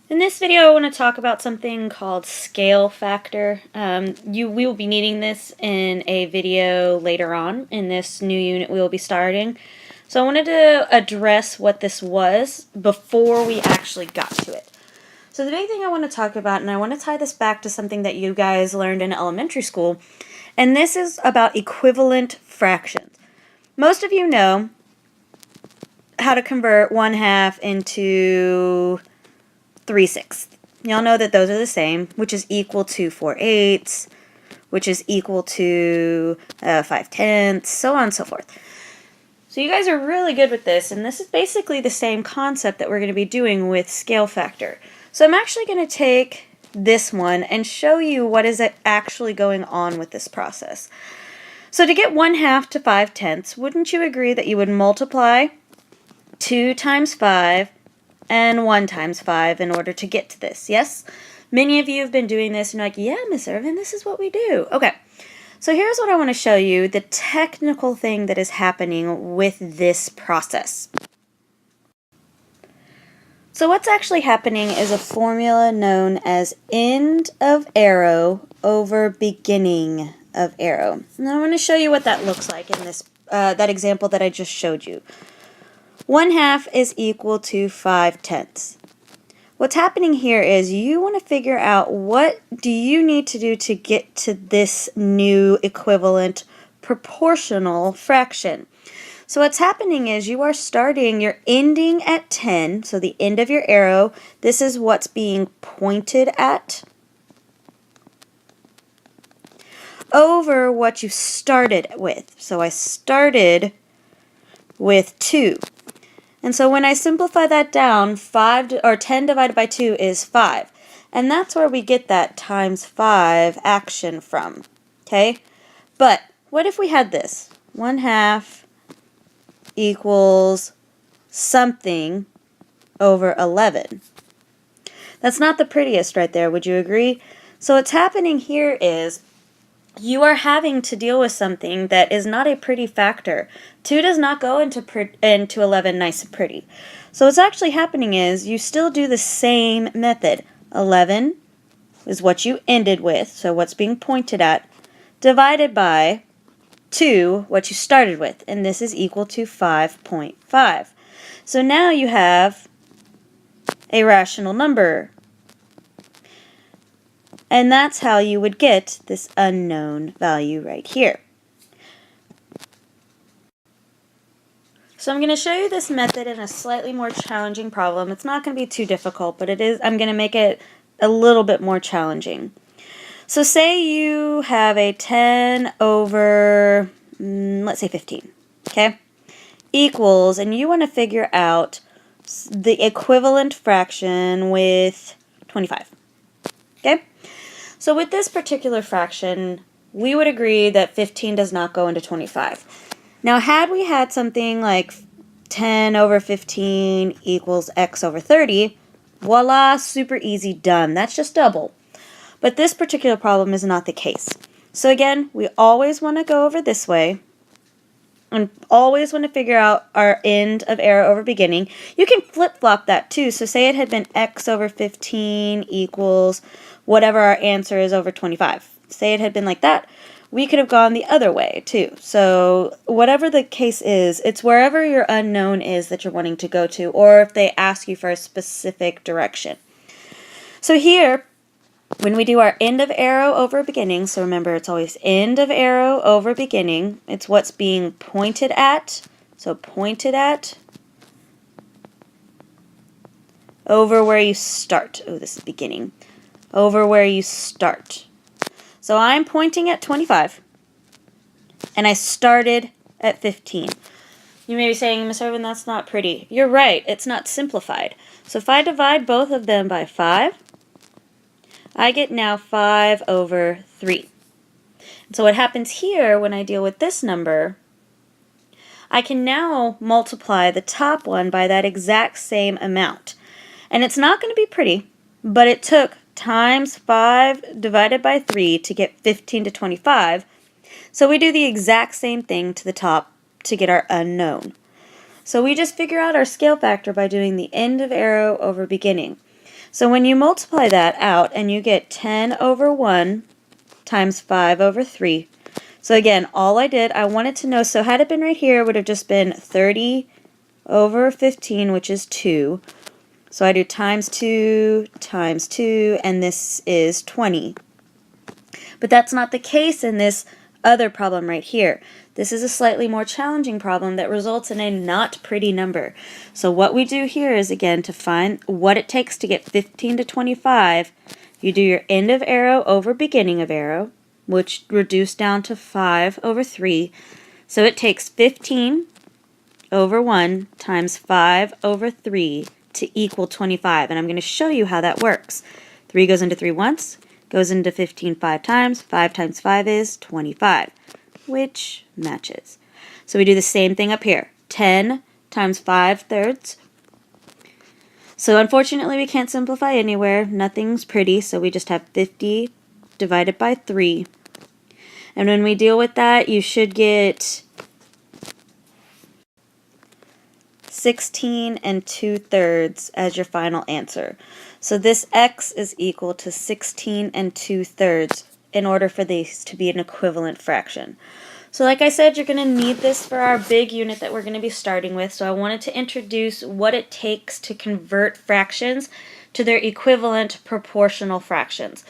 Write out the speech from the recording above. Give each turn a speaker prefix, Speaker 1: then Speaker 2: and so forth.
Speaker 1: In this video, I want to talk about something called scale factor. We will be needing this in a video later on in this new unit we will be starting. So I wanted to address what this was before we actually got to it. So the big thing I want to talk about, and I want to tie this back to something that you guys learned in elementary school, and this is about equivalent fractions. Most of you know how to convert 1/2 into 3/6. Y'all know that those are the same, which is equal to 4/8, which is equal to 5/10, so on and so forth. So you guys are really good with this, and this is basically the same concept that we're going to be doing with scale factor. So I'm actually going to take this one and show you what is actually going on with this process. So to get 1/2 to 5/10, wouldn't you agree that you would multiply 2 times 5 and 1 times 5 in order to get to this, yes? Many of you have been doing this and you're like, yeah, Miss Irvin, this is what we do. Okay, so here's what I want to show you, the technical thing that is happening with this process. So what's actually happening is a formula known as end of arrow over beginning of arrow. And I want to show you what that looks like in this that example that I just showed you. 1/2 is equal to 5/10. What's happening here is you want to figure out what do you need to do to get to this new equivalent proportional fraction. So what's happening is you're ending at 10, so the end of your arrow, this is what's being pointed at, over what you started with. So I started with 2. And so when I simplify that down, 10 divided by 2 is 5. And that's where we get that times 5 action from. Okay? But what if we had this? 1/2 equals something over 11. That's not the prettiest right there, would you agree? So what's happening here is you are having to deal with something that is not a pretty factor. 2 does not go into 11 nice and pretty. So what's actually happening is you still do the same method. 11 is what you ended with, so what's being pointed at, divided by 2, what you started with, and this is equal to 5.5. So now you have a rational number. And that's how you would get this unknown value right here. So I'm going to show you this method in a slightly more challenging problem. It's not going to be too difficult, but I'm going to make it a little bit more challenging. So say you have a 10 over, let's say 15, okay, equals, and you want to figure out the equivalent fraction with 25, okay? So with this particular fraction, we would agree that 15 does not go into 25. Now, had we had something like 10 over 15 equals x over 30, voila, super easy, done. That's just double. But this particular problem is not the case. So again, we always want to go over this way and always want to figure out our end of arrow over beginning. You can flip-flop that too. So say it had been x over 15 equals whatever our answer is over 25. Say it had been like that. We could have gone the other way too. So whatever the case is, it's wherever your unknown is that you're wanting to go to, or if they ask you for a specific direction. So here, when we do our end of arrow over beginning, so remember it's always end of arrow over beginning, it's what's being pointed at, so pointed at over where you start. Oh, this is beginning. Over where you start. So I'm pointing at 25, and I started at 15. You may be saying, Miss Irvin, that's not pretty. You're right, it's not simplified. So if I divide both of them by 5, I get now 5 over 3. And so what happens here when I deal with this number, I can now multiply the top one by that exact same amount. And it's not going to be pretty, but it took times 5 divided by 3 to get 15 to 25. So we do the exact same thing to the top to get our unknown. So we just figure out our scale factor by doing the end of arrow over beginning. So when you multiply that out and you get 10 over 1 times 5 over 3. So again, all I wanted to know, so had it been right here, it would have just been 30 over 15, which is 2. So I do times 2, and this is 20. But that's not the case in this other problem right here. This is a slightly more challenging problem that results in a not pretty number. So what we do here is, again, to find what it takes to get 15 to 25, you do your end of arrow over beginning of arrow, which reduced down to 5 over 3. So it takes 15 over 1 times 5 over 3 to equal 25. And I'm going to show you how that works. 3 goes into 3 once, goes into 15 5 times. 5 times 5 is 25, which matches. So we do the same thing up here. 10 times 5 thirds. So unfortunately we can't simplify anywhere. Nothing's pretty, so we just have 50 divided by 3. And when we deal with that, you should get 16 2/3 as your final answer. So this x is equal to 16 2/3 in order for these to be an equivalent fraction. So like I said, you're going to need this for our big unit that we're going to be starting with. So I wanted to introduce what it takes to convert fractions to their equivalent proportional fractions.